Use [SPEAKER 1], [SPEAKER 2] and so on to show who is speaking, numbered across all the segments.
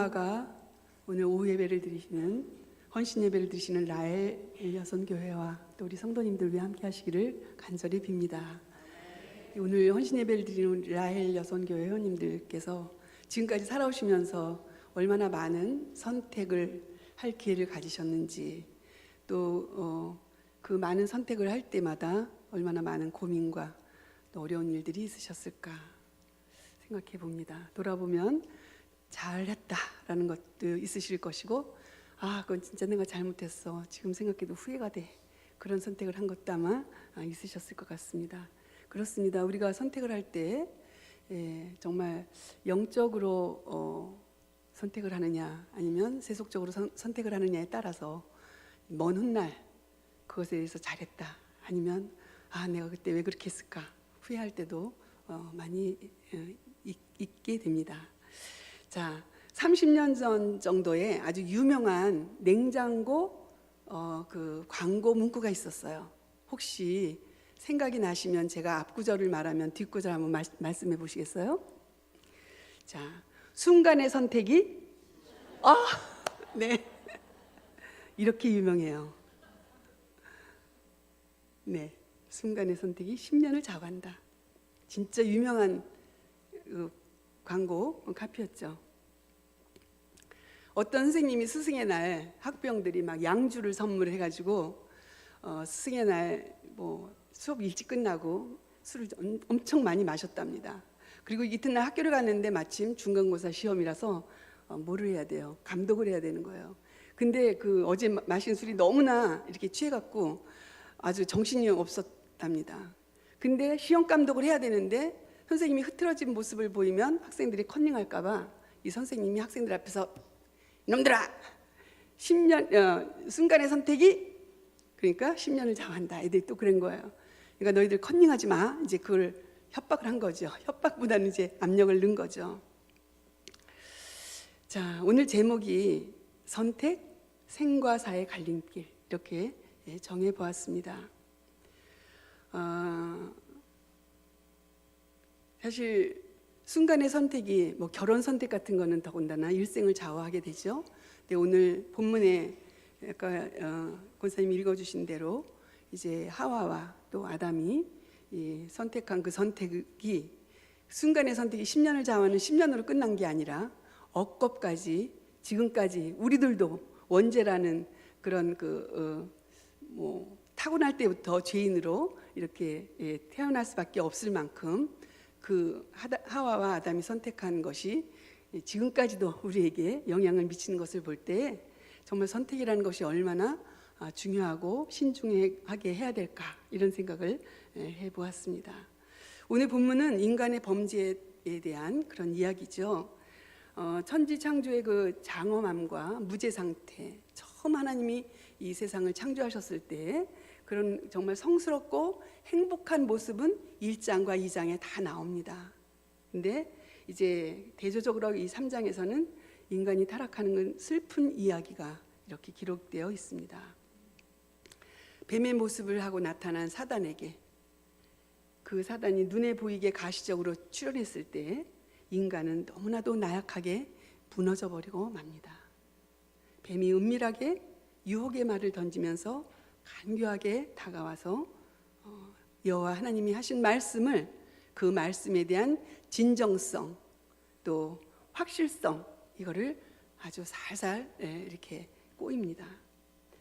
[SPEAKER 1] 엄마가 오늘 오후 예배를 드리시는 헌신 예배를 드리시는 라헬 여선교회와 또 우리 성도님들 위 함께 하시기를 간절히 빕니다. 오늘 헌신 예배를 드리는 라헬 여선교회 회원님들께서 지금까지 살아오시면서 얼마나 많은 선택을 할 기회를 가지셨는지, 또 그 많은 선택을 할 때마다 얼마나 많은 고민과 또 어려운 일들이 있으셨을까 생각해 봅니다. 돌아보면 잘했다라는 것도 있으실 것이고, 그건 진짜 내가 잘못했어, 지금 생각해도 후회가 돼, 그런 선택을 한 것도 아마 있으셨을 것 같습니다. 그렇습니다. 우리가 선택을 할 때 정말 영적으로 선택을 하느냐 아니면 세속적으로 선택을 하느냐에 따라서 먼 훗날 그것에 대해서 잘했다 아니면 내가 그때 왜 그렇게 했을까 후회할 때도 많이 있게 됩니다. 자, 30년 전 정도에 아주 유명한 냉장고 그 광고 문구가 있었어요. 혹시 생각이 나시면 제가 앞구절을 말하면 뒷구절 한번 말씀해 보시겠어요? 자, 순간의 선택이 네, 이렇게 유명해요. 네, 순간의 선택이 10년을 좌우한다. 진짜 유명한 광고 카피였죠. 어떤 선생님이 스승의 날 학부형들이 막 양주를 선물해가지고 스승의 날 수업 일찍 끝나고 술을 엄청 많이 마셨답니다. 그리고 이튿날 학교를 갔는데 마침 중간고사 시험이라서 뭐를 해야 돼요? 감독을 해야 되는 거예요. 근데 그 어제 마신 술이 너무나 이렇게 취해갖고 아주 정신이 없었답니다. 근데 시험 감독을 해야 되는데 선생님이 흐트러진 모습을 보이면 학생들이 컨닝할까봐 이 선생님이 학생들 앞에서 이놈들아, 10년 순간의 선택이 그러니까 10년을 좌우한다. 애들이 또 그런 거예요. 그러니까 너희들 컨닝하지 마. 이제 그걸 협박을 한 거죠. 협박보다는 이제 압력을 넣은 거죠. 자, 오늘 제목이 선택, 생과 사의 갈림길, 이렇게 정해 보았습니다. 사실 순간의 선택이 결혼 선택 같은 거는 더군다나 일생을 좌우하게 되죠. 근데 오늘 본문에 아까 권사님이 읽어주신 대로 이제 하와와 또 아담이 선택한 그 선택이 순간의 선택이 10년을 좌우하는 10년으로 끝난 게 아니라 억겁까지 지금까지 우리들도 원죄라는 그런 타고날 때부터 죄인으로 이렇게 태어날 수밖에 없을 만큼 그 하와와 아담이 선택한 것이 지금까지도 우리에게 영향을 미치는 것을 볼 때 정말 선택이라는 것이 얼마나 중요하고 신중하게 해야 될까, 이런 생각을 해보았습니다. 오늘 본문은 인간의 범죄에 대한 그런 이야기죠. 천지 창조의 그 장엄함과 무죄 상태, 처음 하나님이 이 세상을 창조하셨을 때 그런 정말 성스럽고 행복한 모습은 1장과 2장에 다 나옵니다. 근데 이제 대조적으로 이 3장에서는 인간이 타락하는 건 슬픈 이야기가 이렇게 기록되어 있습니다. 뱀의 모습을 하고 나타난 사단에게, 그 사단이 눈에 보이게 가시적으로 출현했을 때 인간은 너무나도 나약하게 무너져 버리고 맙니다. 뱀이 은밀하게 유혹의 말을 던지면서 간교하게 다가와서 여호와 하나님이 하신 말씀을, 그 말씀에 대한 진정성 또 확실성, 이거를 아주 살살 이렇게 꼬입니다.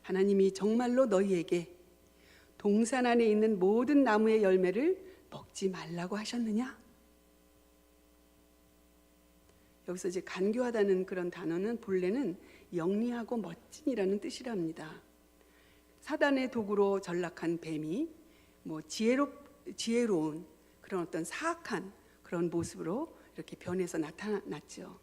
[SPEAKER 1] 하나님이 정말로 너희에게 동산 안에 있는 모든 나무의 열매를 먹지 말라고 하셨느냐? 여기서 이제 간교하다는 그런 단어는 본래는 영리하고 멋진이라는 뜻이랍니다. 사단의 도구로 전락한 뱀이 지혜로운 그런 어떤 사악한 그런 모습으로 이렇게 변해서 나타났죠.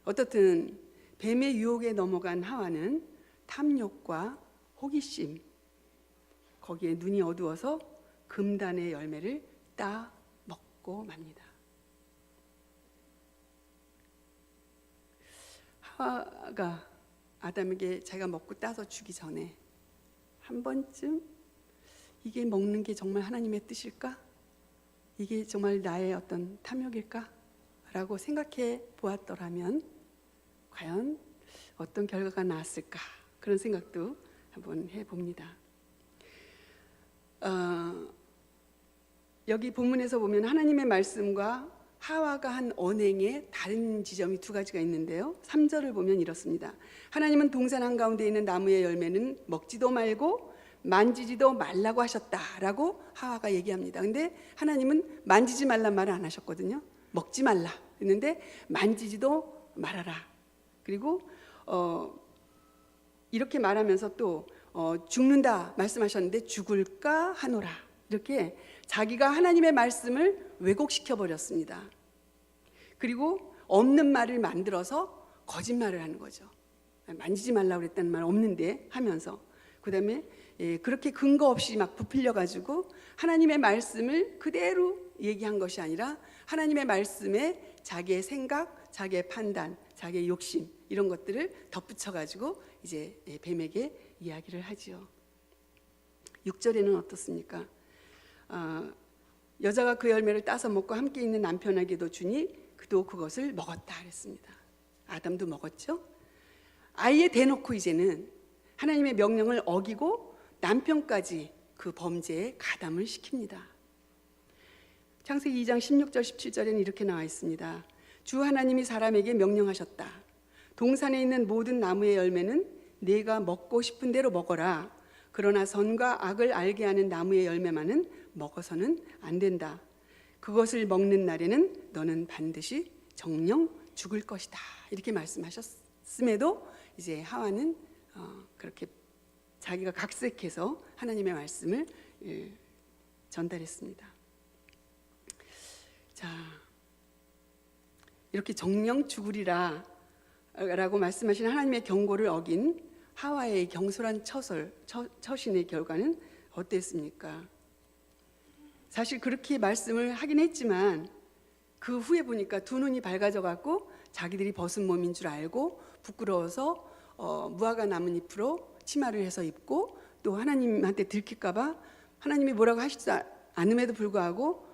[SPEAKER 1] 어떻든 뱀의 유혹에 넘어간 하와는 탐욕과 호기심, 거기에 눈이 어두워서 금단의 열매를 따 먹고 맙니다. 하와가 아담에게 자기가 먹고 따서 주기 전에 한 번쯤 이게 먹는 게 정말 하나님의 뜻일까? 이게 정말 나의 어떤 탐욕일까? 라고 생각해 보았더라면 과연 어떤 결과가 나왔을까 그런 생각도 한번 해봅니다. 여기 본문에서 보면 하나님의 말씀과 하와가 한 언행에 다른 지점이 두 가지가 있는데요. 3절을 보면 이렇습니다. 하나님은 동산 한가운데 있는 나무의 열매는 먹지도 말고 만지지도 말라고 하셨다라고 하와가 얘기합니다. 근데 하나님은 만지지 말란 말을 안 하셨거든요. 먹지 말라 했는데 만지지도 말아라. 그리고 이렇게 말하면서 또 죽는다 말씀하셨는데 죽을까 하노라. 이렇게 자기가 하나님의 말씀을 왜곡시켜 버렸습니다. 그리고 없는 말을 만들어서 거짓말을 하는 거죠. 만지지 말라고 그랬다는 말 없는데 하면서 그다음에 그렇게 근거 없이 막 부풀려 가지고 하나님의 말씀을 그대로 얘기한 것이 아니라 하나님의 말씀에 자기의 생각, 자기의 판단, 자기의 욕심 이런 것들을 덧붙여 가지고 이제 뱀에게 이야기를 하지요. 6절에는 어떻습니까? 여자가 그 열매를 따서 먹고 함께 있는 남편에게도 주니 그도 그것을 먹었다 그랬습니다. 아담도 먹었죠. 아예 대놓고 이제는 하나님의 명령을 어기고 남편까지 그 범죄에 가담을 시킵니다. 창세기 2장 16절 17절에는 이렇게 나와 있습니다. 주 하나님이 사람에게 명령하셨다. 동산에 있는 모든 나무의 열매는 네가 먹고 싶은 대로 먹어라. 그러나 선과 악을 알게 하는 나무의 열매만은 먹어서는 안 된다. 그것을 먹는 날에는 너는 반드시 정령 죽을 것이다. 이렇게 말씀하셨음에도 이제 하와는 그렇게 자기가 각색해서 하나님의 말씀을 전달했습니다. 자, 이렇게 정령 죽으리라 라고 말씀하신 하나님의 경고를 어긴 하와의 경솔한 처신의 결과는 어땠습니까? 사실 그렇게 말씀을 하긴 했지만 그 후에 보니까 두 눈이 밝아져 갖고 자기들이 벗은 몸인 줄 알고 부끄러워서 무화과 나뭇잎으로 치마를 해서 입고 또 하나님한테 들킬까 봐 하나님이 뭐라고 하시지 않음에도 불구하고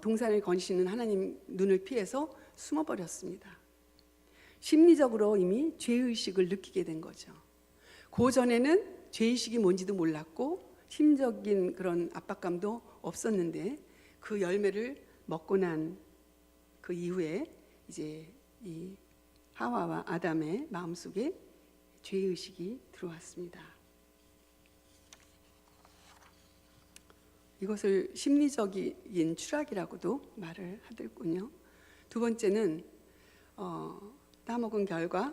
[SPEAKER 1] 동산을 거니시는 하나님 눈을 피해서 숨어버렸습니다. 심리적으로 이미 죄의식을 느끼게 된 거죠. 그 전에는 죄의식이 뭔지도 몰랐고 심적인 그런 압박감도 없었는데 그 열매를 먹고 난 그 이후에 이제 이 하와와 아담의 마음속에 죄의식이 들어왔습니다. 이것을 심리적인 추락이라고도 말을 하더군요. 두 번째는 따먹은 결과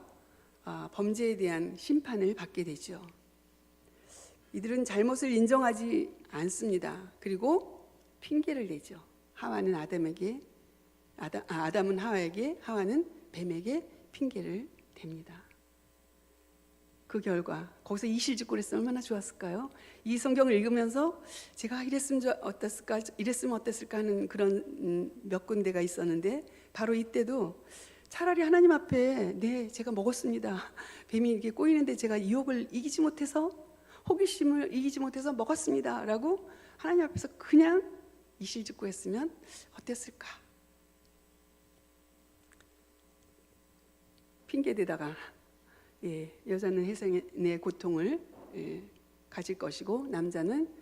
[SPEAKER 1] 범죄에 대한 심판을 받게 되죠. 이들은 잘못을 인정하지 않습니다. 그리고 핑계를 내죠. 하와는 아담에게, 아담은 하와에게, 하와는 뱀에게 핑계를 댑니다. 그 결과 거기서 이실직고 그랬으면 얼마나 좋았을까요? 이 성경을 읽으면서 제가 이랬으면 어땠을까 하는 그런 몇 군데가 있었는데 바로 이때도 차라리 하나님 앞에 네 제가 먹었습니다. 뱀이 이렇게 꼬이는데 제가 유혹을 이기지 못해서 호기심을 이기지 못해서 먹었습니다 라고 하나님 앞에서 그냥 이실직고 했으면 어땠을까? 핑계대다가 여자는 해생의 고통을 가질 것이고 남자는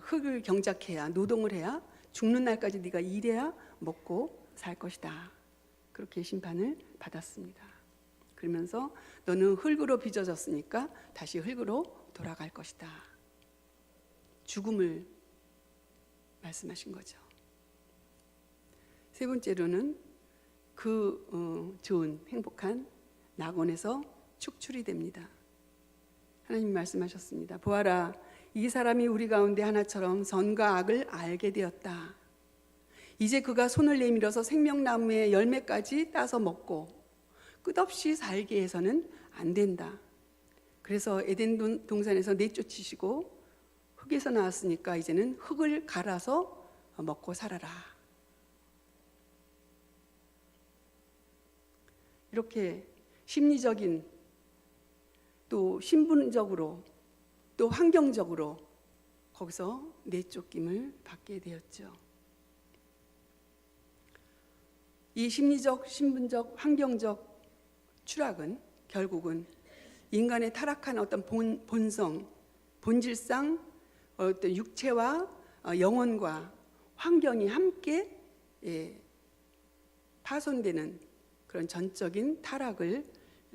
[SPEAKER 1] 흙을 경작해야 노동을 해야 죽는 날까지 네가 일해야 먹고 살 것이다. 그렇게 심판을 받았습니다. 그러면서 너는 흙으로 빚어졌으니까 다시 흙으로 돌아갈 것이다. 죽음을 말씀하신 거죠. 세 번째로는 그 좋은 행복한 낙원에서 축출이 됩니다. 하나님 말씀하셨습니다. 보아라, 이 사람이 우리 가운데 하나처럼 선과 악을 알게 되었다. 이제 그가 손을 내밀어서 생명나무의 열매까지 따서 먹고 끝없이 살게 해서는 안 된다. 그래서 에덴 동산에서 내쫓으시고 흙에서 나왔으니까 이제는 흙을 갈아서 먹고 살아라. 이렇게 심리적인 또 신분적으로 또 환경적으로 거기서 내쫓김을 받게 되었죠. 이 심리적, 신분적, 환경적 추락은 결국은 인간의 타락한 어떤 본성, 본질상 어떤 육체와 영혼과 환경이 함께 파손되는 그런 전적인 타락을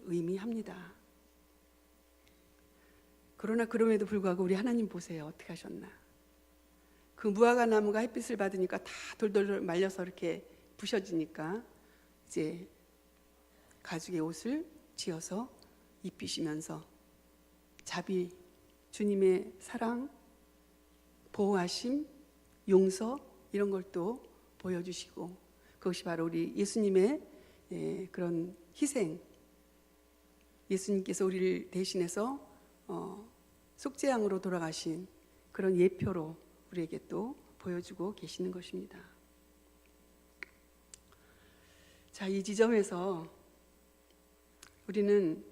[SPEAKER 1] 의미합니다. 그러나 그럼에도 불구하고 우리 하나님 보세요. 어떻게 하셨나. 그 무화과 나무가 햇빛을 받으니까 다 돌돌 말려서 이렇게 부셔지니까 이제 가죽의 옷을 지어서 입히시면서 자비, 주님의 사랑, 보호하심, 용서 이런 걸 또 보여주시고, 그것이 바로 우리 예수님의 그런 희생, 예수님께서 우리를 대신해서 속죄양으로 돌아가신 그런 예표로 우리에게 또 보여주고 계시는 것입니다. 자, 이 지점에서 우리는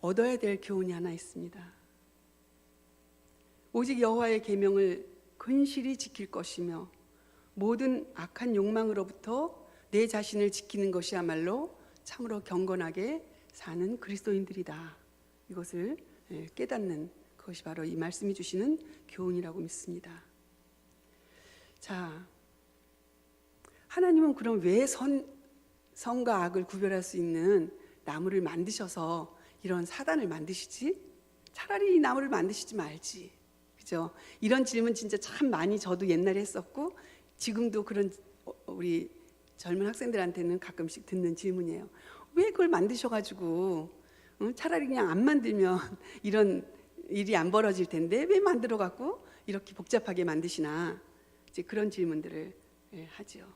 [SPEAKER 1] 얻어야 될 교훈이 하나 있습니다. 오직 여호와의 계명을 근실히 지킬 것이며 모든 악한 욕망으로부터 내 자신을 지키는 것이야말로 참으로 경건하게 사는 그리스도인들이다. 이것을 깨닫는 그것이 바로 이 말씀이 주시는 교훈이라고 믿습니다. 자, 하나님은 그럼 왜 선과 악을 구별할 수 있는 나무를 만드셔서 이런 사단을 만드시지? 차라리 이 나무를 만드시지 말지. 그죠? 이런 질문 진짜 참 많이 저도 옛날에 했었고 지금도 그런 우리 젊은 학생들한테는 가끔씩 듣는 질문이에요. 왜 그걸 만드셔가지고 차라리 그냥 안 만들면 이런 일이 안 벌어질 텐데 왜 만들어갖고 이렇게 복잡하게 만드시나, 이제 그런 질문들을 하죠.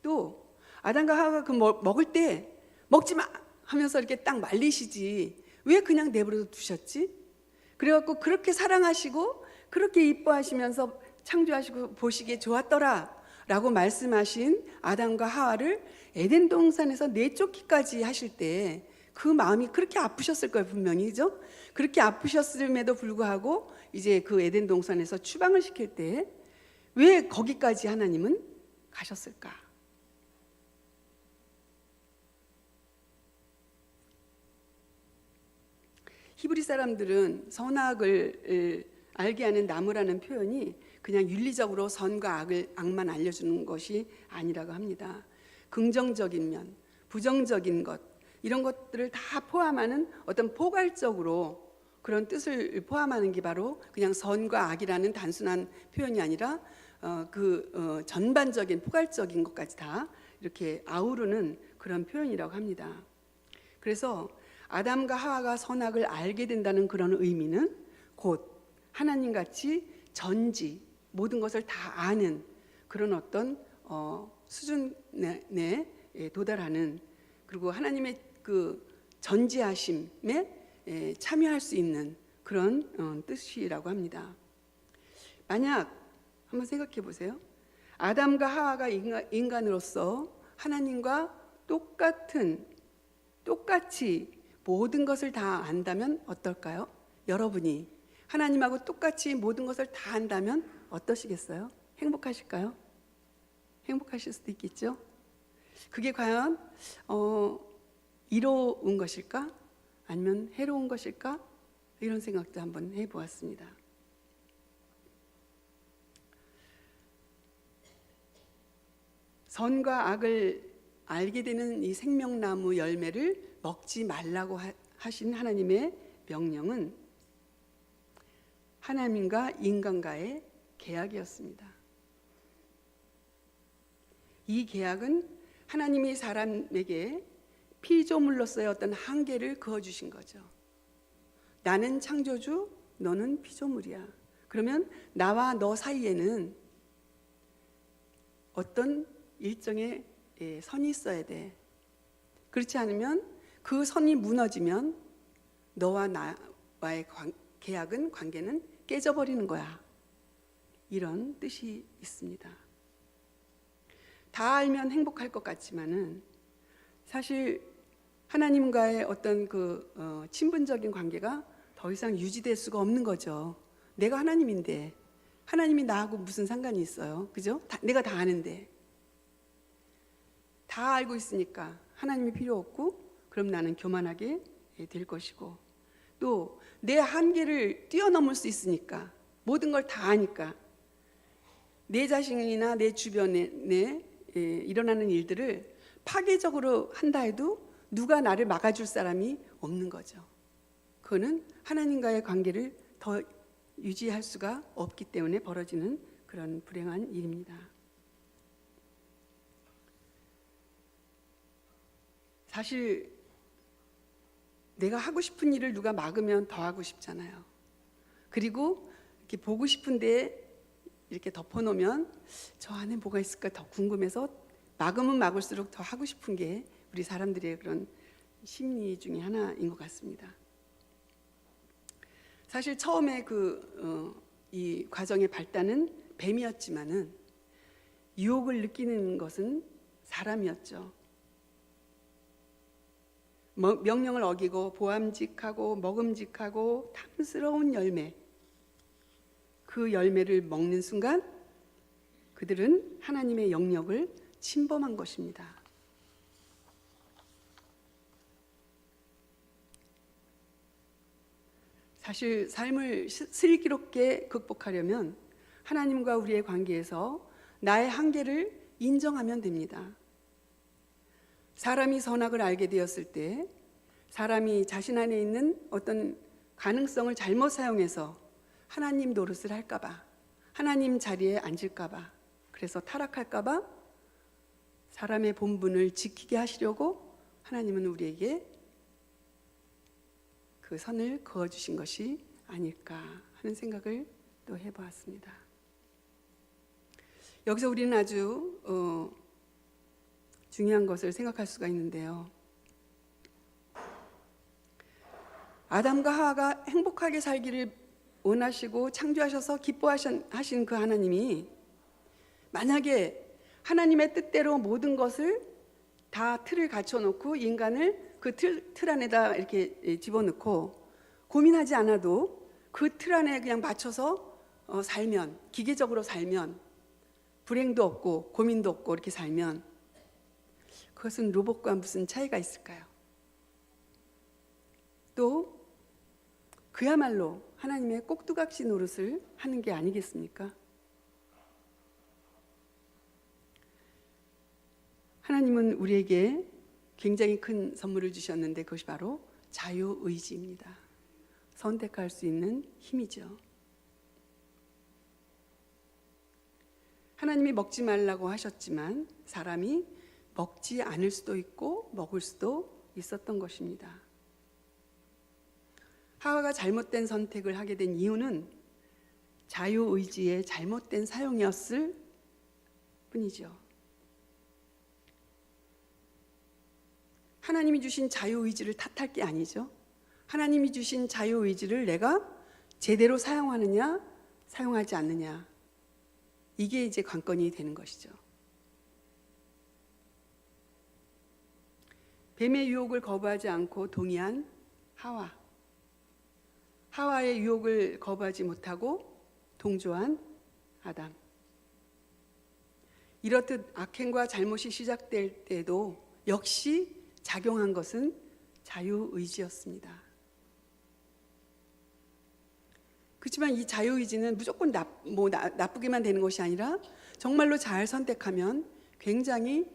[SPEAKER 1] 또 아담과 하와가 그 먹을 때 먹지 마 하면서 이렇게 딱 말리시지 왜 그냥 내버려 두셨지? 그래갖고 그렇게 사랑하시고 그렇게 이뻐하시면서 창조하시고 보시기에 좋았더라 라고 말씀하신 아담과 하와를 에덴 동산에서 내쫓기까지 하실 때 그 마음이 그렇게 아프셨을 거예요, 분명히. 그죠? 그렇게 아프셨음에도 불구하고 이제 그 에덴 동산에서 추방을 시킬 때 왜 거기까지 하나님은 가셨을까? 히브리 사람들은 선악을 알게 하는 나무라는 표현이 그냥 윤리적으로 선과 악만 알려주는 것이 아니라고 합니다. 긍정적인 면, 부정적인 것 이런 것들을 다 포함하는 어떤 포괄적으로 그런 뜻을 포함하는 게 바로 그냥 선과 악이라는 단순한 표현이 아니라 전반적인 포괄적인 것까지 다 이렇게 아우르는 그런 표현이라고 합니다. 그래서 아담과 하와가 선악을 알게 된다는 그런 의미는 곧 하나님같이 전지 모든 것을 다 아는 그런 어떤 수준에 도달하는, 그리고 하나님의 그 전지하심에 참여할 수 있는 그런 뜻이라고 합니다. 만약 한번 생각해 보세요. 아담과 하와가 인간으로서 하나님과 똑같이 모든 것을 다 안다면 어떨까요? 여러분이 하나님하고 똑같이 모든 것을 다 안다면 어떠시겠어요? 행복하실까요? 행복하실 수도 있겠죠? 그게 과연 이로운 것일까? 아니면 해로운 것일까? 이런 생각도 한번 해보았습니다. 선과 악을 알게 되는 이 생명나무 열매를 먹지 말라고 하신 하나님의 명령은 하나님과 인간과의 계약이었습니다. 이 계약은 하나님이 사람에게 피조물로서의 어떤 한계를 그어주신 거죠. 나는 창조주, 너는 피조물이야. 그러면 나와 너 사이에는 어떤 일정의 선이 있어야 돼. 그렇지 않으면 그 선이 무너지면 너와 나와의 관계는 깨져버리는 거야. 이런 뜻이 있습니다. 다 알면 행복할 것 같지만은 사실 하나님과의 어떤 친분적인 관계가 더 이상 유지될 수가 없는 거죠. 내가 하나님인데 하나님이 나하고 무슨 상관이 있어요? 그죠? 내가 다 아는데, 다 알고 있으니까 하나님이 필요 없고 그럼 나는 교만하게 될 것이고, 또 내 한계를 뛰어넘을 수 있으니까, 모든 걸 다 아니까 내 자신이나 내 주변에 일어나는 일들을 파괴적으로 한다 해도 누가 나를 막아줄 사람이 없는 거죠. 그거는 하나님과의 관계를 더 유지할 수가 없기 때문에 벌어지는 그런 불행한 일입니다. 사실 내가 하고 싶은 일을 누가 막으면 더 하고 싶잖아요. 그리고 이렇게 보고 싶은데 이렇게 덮어놓으면 저 안에 뭐가 있을까 더 궁금해서 막으면 막을수록 더 하고 싶은 게 우리 사람들의 그런 심리 중에 하나인 것 같습니다. 사실 처음에 이 과정의 발단은 뱀이었지만은 유혹을 느끼는 것은 사람이었죠. 명령을 어기고 보암직하고 먹음직하고 탐스러운 열매, 그 열매를 먹는 순간 그들은 하나님의 영역을 침범한 것입니다. 사실 삶을 슬기롭게 극복하려면 하나님과 우리의 관계에서 나의 한계를 인정하면 됩니다. 사람이 선악을 알게 되었을 때 사람이 자신 안에 있는 어떤 가능성을 잘못 사용해서 하나님 노릇을 할까봐, 하나님 자리에 앉을까봐, 그래서 타락할까봐 사람의 본분을 지키게 하시려고 하나님은 우리에게 그 선을 그어주신 것이 아닐까 하는 생각을 또 해보았습니다. 여기서 우리는 아주 중요한 것을 생각할 수가 있는데요. 아담과 하와가 행복하게 살기를 원하시고 창조하셔서 기뻐하신 그 하나님이 만약에 하나님의 뜻대로 모든 것을 다 틀을 갖춰놓고 인간을 그 틀 안에다 이렇게 집어넣고 고민하지 않아도 그 틀 안에 그냥 맞춰서 살면, 기계적으로 살면, 불행도 없고 고민도 없고 이렇게 살면 그것은 로봇과 무슨 차이가 있을까요? 또 그야말로 하나님의 꼭두각시 노릇을 하는 게 아니겠습니까? 하나님은 우리에게 굉장히 큰 선물을 주셨는데 그것이 바로 자유의지입니다. 선택할 수 있는 힘이죠. 하나님이 먹지 말라고 하셨지만 사람이 먹지 않을 수도 있고 먹을 수도 있었던 것입니다. 하와가 잘못된 선택을 하게 된 이유는 자유의지의 잘못된 사용이었을 뿐이죠. 하나님이 주신 자유의지를 탓할 게 아니죠. 하나님이 주신 자유의지를 내가 제대로 사용하느냐 사용하지 않느냐, 이게 이제 관건이 되는 것이죠. 뱀의 유혹을 거부하지 않고 동의한 하와의 유혹을 거부하지 못하고 동조한 아담. 이렇듯 악행과 잘못이 시작될 때도 역시 작용한 것은 자유의지였습니다. 그렇지만 이 자유의지는 무조건 나쁘게만 되는 것이 아니라 정말로 잘 선택하면 굉장히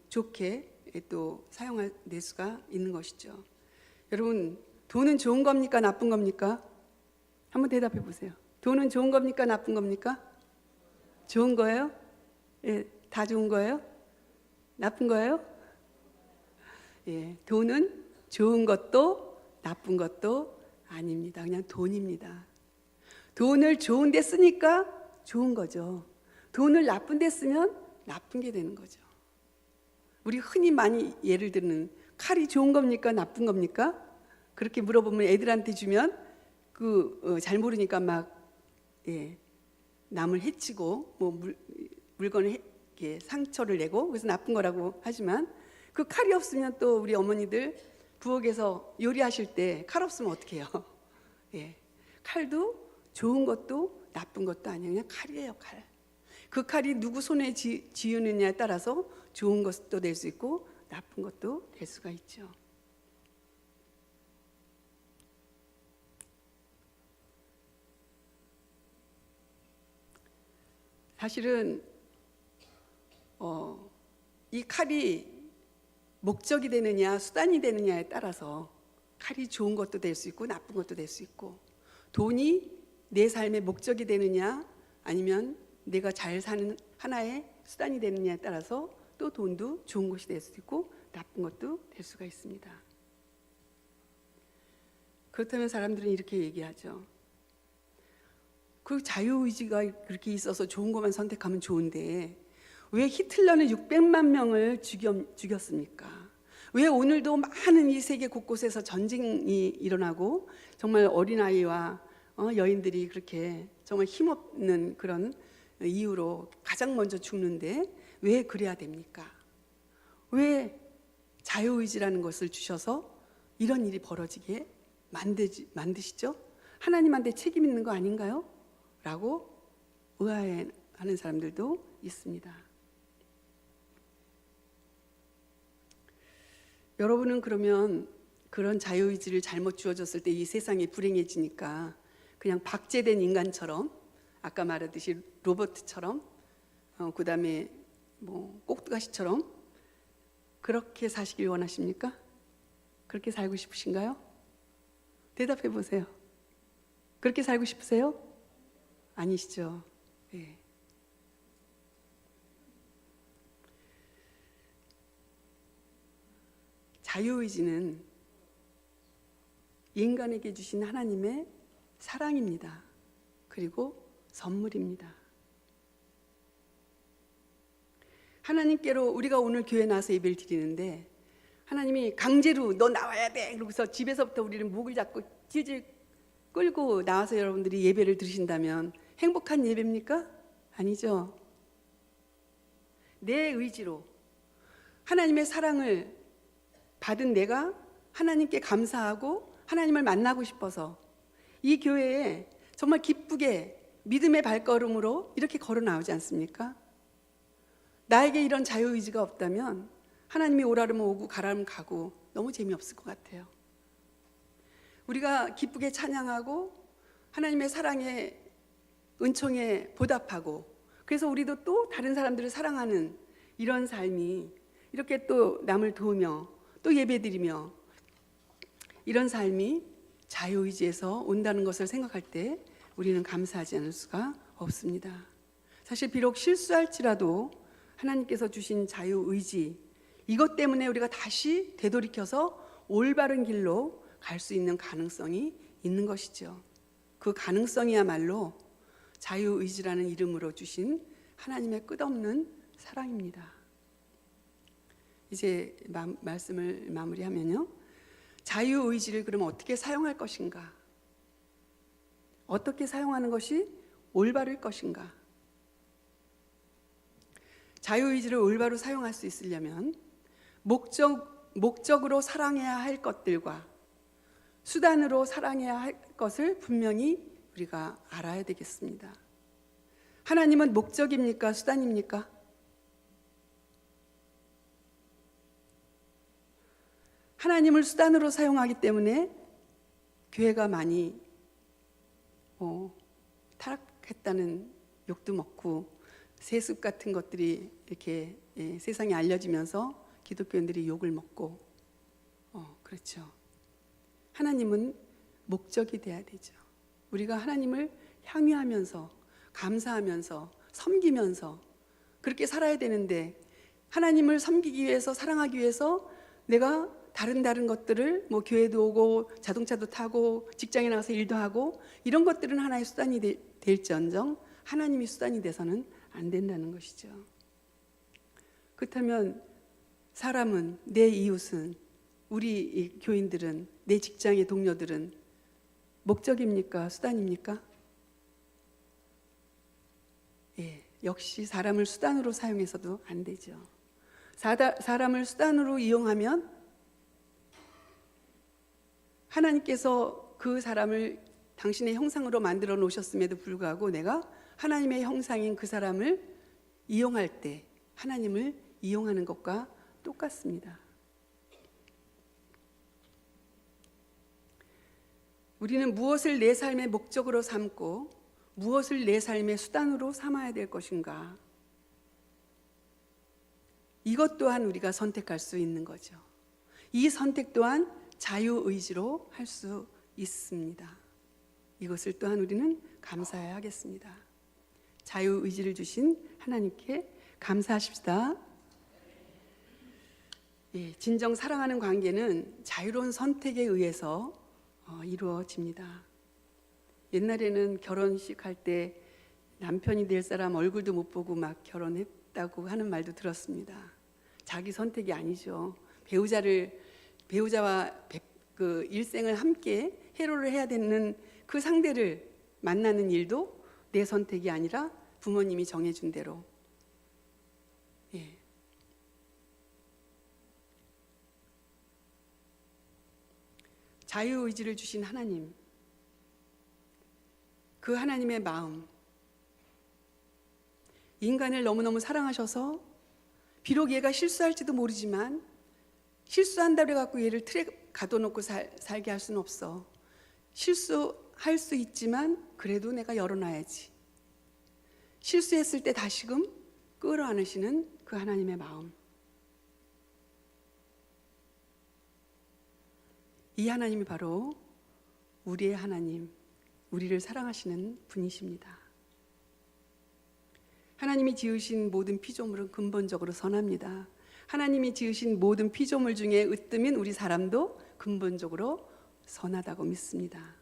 [SPEAKER 1] 좋게 또 사용할 수가 있는 것이죠. 여러분, 돈은 좋은 겁니까? 나쁜 겁니까? 한번 대답해 보세요. 돈은 좋은 겁니까? 나쁜 겁니까? 좋은 거예요? 예, 다 좋은 거예요? 나쁜 거예요? 예, 돈은 좋은 것도 나쁜 것도 아닙니다. 그냥 돈입니다. 돈을 좋은 데 쓰니까 좋은 거죠. 돈을 나쁜 데 쓰면 나쁜 게 되는 거죠. 우리 흔히 많이 예를 드는 칼이 좋은 겁니까? 나쁜 겁니까? 그렇게 물어보면 애들한테 주면 잘 모르니까 막 남을 해치고 물건을 상처를 내고 그래서 나쁜 거라고 하지만 그 칼이 없으면 또 우리 어머니들 부엌에서 요리하실 때 칼 없으면 어떻게 해요? 칼도 좋은 것도 나쁜 것도 아니에요. 그냥 칼이에요, 칼. 그 칼이 누구 손에 쥐우느냐에 따라서 좋은 것도 될 수 있고 나쁜 것도 될 수가 있죠. 사실은 이 칼이 목적이 되느냐 수단이 되느냐에 따라서 칼이 좋은 것도 될 수 있고 나쁜 것도 될 수 있고, 돈이 내 삶의 목적이 되느냐 아니면 내가 잘 사는 하나의 수단이 되느냐에 따라서 또 돈도 좋은 것이 될 수도 있고 나쁜 것도 될 수가 있습니다. 그렇다면 사람들은 이렇게 얘기하죠. 그 자유의지가 그렇게 있어서 좋은 것만 선택하면 좋은데 왜 히틀러는 600만 명을 죽였습니까? 왜 오늘도 많은 이 세계 곳곳에서 전쟁이 일어나고 정말 어린아이와 여인들이 그렇게 정말 힘없는 그런 이유로 가장 먼저 죽는데 왜 그래야 됩니까? 왜 자유의지라는 것을 주셔서 이런 일이 벌어지게 만드시죠? 하나님한테 책임 있는 거 아닌가요? 라고 의아해하는 사람들도 있습니다. 여러분은 그러면 그런 자유의지를 잘못 주어졌을 때 이 세상이 불행해지니까 그냥 박제된 인간처럼, 아까 말했듯이 로봇처럼, 그 다음에 뭐 꼭두가시처럼 그렇게 사시길 원하십니까? 그렇게 살고 싶으신가요? 대답해 보세요. 그렇게 살고 싶으세요? 아니시죠? 네. 자유의지는 인간에게 주신 하나님의 사랑입니다. 그리고 선물입니다. 하나님께로 우리가 오늘 교회 나와서 예배를 드리는데 하나님이 강제로 너 나와야 돼 그러고서 집에서부터 우리를 목을 잡고 찌질 끌고 나와서 여러분들이 예배를 드리신다면 행복한 예배입니까? 아니죠. 내 의지로 하나님의 사랑을 받은 내가 하나님께 감사하고 하나님을 만나고 싶어서 이 교회에 정말 기쁘게 믿음의 발걸음으로 이렇게 걸어 나오지 않습니까? 나에게 이런 자유의지가 없다면 하나님이 오라면 오고 가라면 가고 너무 재미없을 것 같아요. 우리가 기쁘게 찬양하고 하나님의 사랑에 은총에 보답하고 그래서 우리도 또 다른 사람들을 사랑하는 이런 삶이 이렇게 또 남을 도우며 또 예배드리며 이런 삶이 자유의지에서 온다는 것을 생각할 때 우리는 감사하지 않을 수가 없습니다. 사실 비록 실수할지라도 하나님께서 주신 자유의지 이것 때문에 우리가 다시 되돌이켜서 올바른 길로 갈 수 있는 가능성이 있는 것이죠. 그 가능성이야말로 자유의지라는 이름으로 주신 하나님의 끝없는 사랑입니다. 이제 말씀을 마무리하면요. 자유의지를 그러면 어떻게 사용할 것인가? 어떻게 사용하는 것이 올바를 것인가? 자유의지를 올바로 사용할 수 있으려면 목적으로 사랑해야 할 것들과 수단으로 사랑해야 할 것을 분명히 우리가 알아야 되겠습니다. 하나님은 목적입니까? 수단입니까? 하나님을 수단으로 사용하기 때문에 교회가 많이 타락했다는 욕도 먹고 세습 같은 것들이 이렇게 세상에 알려지면서 기독교인들이 욕을 먹고 그렇죠. 하나님은 목적이 돼야 되죠. 우리가 하나님을 향유하면서 감사하면서 섬기면서 그렇게 살아야 되는데 하나님을 섬기기 위해서 사랑하기 위해서 내가 다른 것들을 뭐 교회도 오고 자동차도 타고 직장에 나가서 일도 하고 이런 것들은 하나의 수단이 될지언정 하나님이 수단이 돼서는 안 된다는 것이죠. 그렇다면 사람은 내 이웃은 우리 교인들은 내 직장의 동료들은 목적입니까? 수단입니까? 예, 역시 사람을 수단으로 사용해서도 안 되죠. 사람을 수단으로 이용하면 하나님께서 그 사람을 당신의 형상으로 만들어 놓으셨음에도 불구하고 내가 하나님의 형상인 그 사람을 이용할 때 하나님을 이용하는 것과 똑같습니다. 우리는 무엇을 내 삶의 목적으로 삼고 무엇을 내 삶의 수단으로 삼아야 될 것인가? 이것 또한 우리가 선택할 수 있는 거죠. 이 선택 또한 자유의지로 할 수 있습니다. 이것을 또한 우리는 감사해야 하겠습니다. 자유의지를 주신 하나님께 감사하십시다. 예, 진정 사랑하는 관계는 자유로운 선택에 의해서 이루어집니다. 옛날에는 결혼식 할 때 남편이 될 사람 얼굴도 못 보고 막 결혼했다고 하는 말도 들었습니다. 자기 선택이 아니죠. 배우자와 그 일생을 함께 해로를 해야 되는 그 상대를 만나는 일도 내 선택이 아니라 부모님이 정해준 대로. 예. 자유의지를 주신 하나님, 그 하나님의 마음, 인간을 너무너무 사랑하셔서 비록 얘가 실수할지도 모르지만 실수한다고 해갖고 얘를 틀에 가둬놓고 살게 할 수는 없어. 실수할 수 있지만 그래도 내가 열어놔야지. 실수했을 때 다시금 끌어안으시는 그 하나님의 마음. 이 하나님이 바로 우리의 하나님, 우리를 사랑하시는 분이십니다. 하나님이 지으신 모든 피조물은 근본적으로 선합니다. 하나님이 지으신 모든 피조물 중에 으뜸인 우리 사람도 근본적으로 선하다고 믿습니다.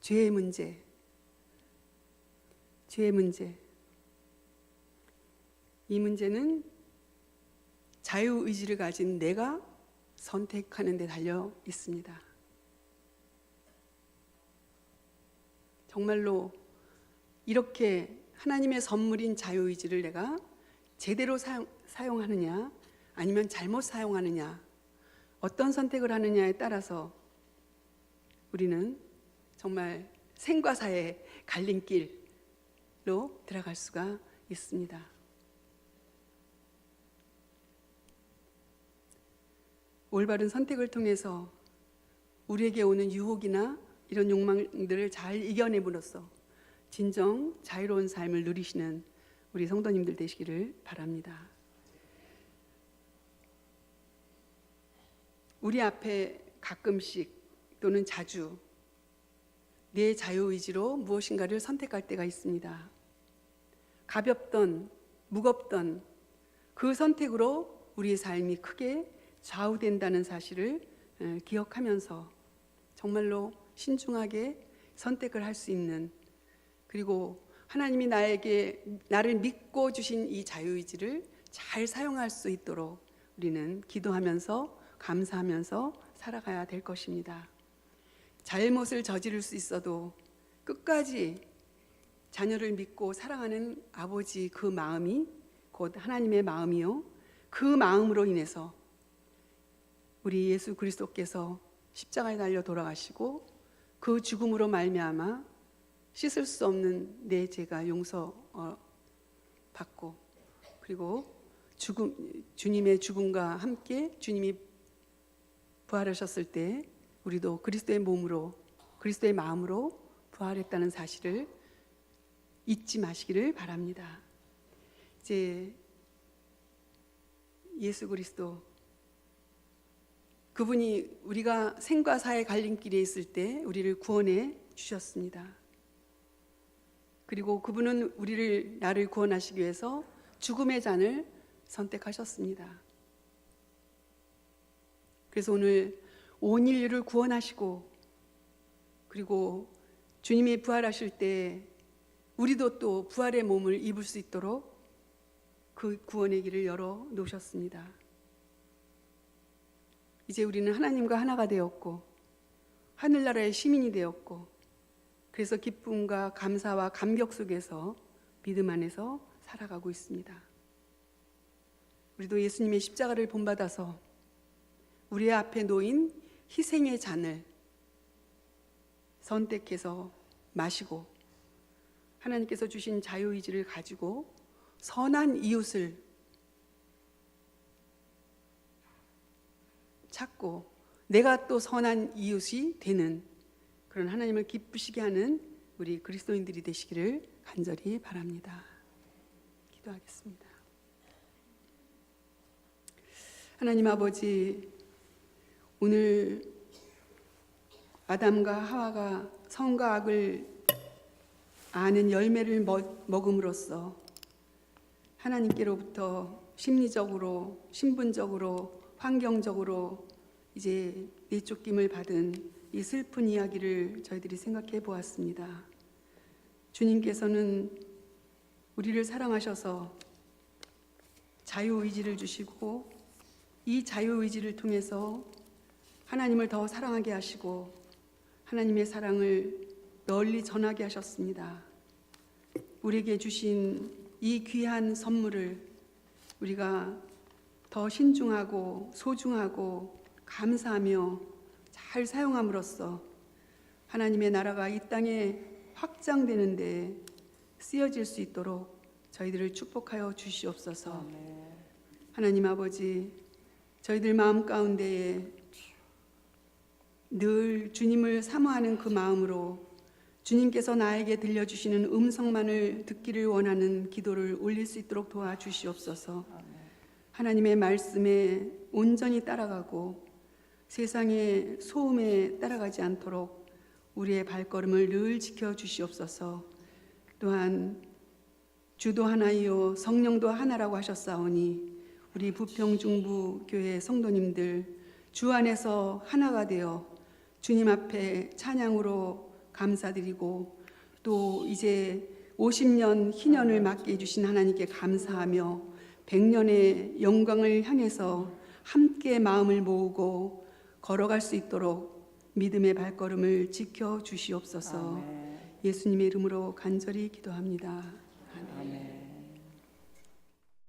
[SPEAKER 1] 죄의 문제. 이 문제는 자유의지를 가진 내가 선택하는 데 달려 있습니다. 정말로 이렇게 하나님의 선물인 자유의지를 내가 제대로 사용하느냐 아니면 잘못 사용하느냐, 어떤 선택을 하느냐에 따라서 우리는 정말 생과 사의 갈림길로 들어갈 수가 있습니다. 올바른 선택을 통해서 우리에게 오는 유혹이나 이런 욕망들을 잘 이겨내므로써 진정 자유로운 삶을 누리시는 우리 성도님들 되시기를 바랍니다. 우리 앞에 가끔씩 또는 자주 내 자유의지로 무엇인가를 선택할 때가 있습니다. 가볍던 무겁던 그 선택으로 우리의 삶이 크게 좌우된다는 사실을 기억하면서 정말로 신중하게 선택을 할 수 있는, 그리고 하나님이 나를 믿고 주신 이 자유의지를 잘 사용할 수 있도록 우리는 기도하면서 감사하면서 살아가야 될 것입니다. 잘못을 저지를 수 있어도 끝까지 자녀를 믿고 사랑하는 아버지 그 마음이 곧 하나님의 마음이요, 그 마음으로 인해서 우리 예수 그리스도께서 십자가에 달려 돌아가시고 그 죽음으로 말미암아 씻을 수 없는 내 죄가 용서받고, 그리고 주님의 죽음과 함께 주님이 부활하셨을 때 우리도 그리스도의 몸으로, 그리스도의 마음으로 부활했다는 사실을 잊지 마시기를 바랍니다. 이제 예수 그리스도, 그분이 우리가 생과 사의 갈림길에 있을 때 우리를 구원해 주셨습니다. 그리고 그분은 나를 구원하시기 위해서 죽음의 잔을 선택하셨습니다. 그래서 오늘 온 인류를 구원하시고, 그리고 주님이 부활하실 때 우리도 또 부활의 몸을 입을 수 있도록 그 구원의 길을 열어 놓으셨습니다. 이제 우리는 하나님과 하나가 되었고 하늘나라의 시민이 되었고, 그래서 기쁨과 감사와 감격 속에서 믿음 안에서 살아가고 있습니다. 우리도 예수님의 십자가를 본받아서 우리 앞에 놓인 희생의 잔을 선택해서 마시고 하나님께서 주신 자유의지를 가지고 선한 이웃을 찾고 내가 또 선한 이웃이 되는 그런 하나님을 기쁘시게 하는 우리 그리스도인들이 되시기를 간절히 바랍니다. 기도하겠습니다. 하나님 아버지, 오늘 아담과 하와가 선과 악을 아는 열매를 먹음으로써 하나님께로부터 심리적으로, 신분적으로, 환경적으로 이제 내쫓김을 받은 이 슬픈 이야기를 저희들이 생각해 보았습니다. 주님께서는 우리를 사랑하셔서 자유의지를 주시고 이 자유의지를 통해서 하나님을 더 사랑하게 하시고 하나님의 사랑을 널리 전하게 하셨습니다. 우리에게 주신 이 귀한 선물을 우리가 더 신중하고 소중하고 감사하며 잘 사용함으로써 하나님의 나라가 이 땅에 확장되는 데 쓰여질 수 있도록 저희들을 축복하여 주시옵소서. 하나님 아버지, 저희들 마음 가운데에 늘 주님을 사모하는 그 마음으로 주님께서 나에게 들려주시는 음성만을 듣기를 원하는 기도를 올릴 수 있도록 도와주시옵소서. 하나님의 말씀에 온전히 따라가고 세상의 소음에 따라가지 않도록 우리의 발걸음을 늘 지켜주시옵소서. 또한 주도 하나이요 성령도 하나라고 하셨사오니 우리 부평중부 교회 성도님들 주 안에서 하나가 되어 주님 앞에 찬양으로 감사드리고 또 이제 50년 희년을 맞게 해주신 하나님께 감사하며 100년의 영광을 향해서 함께 마음을 모으고 걸어갈 수 있도록 믿음의 발걸음을 지켜주시옵소서. 예수님의 이름으로 간절히 기도합니다.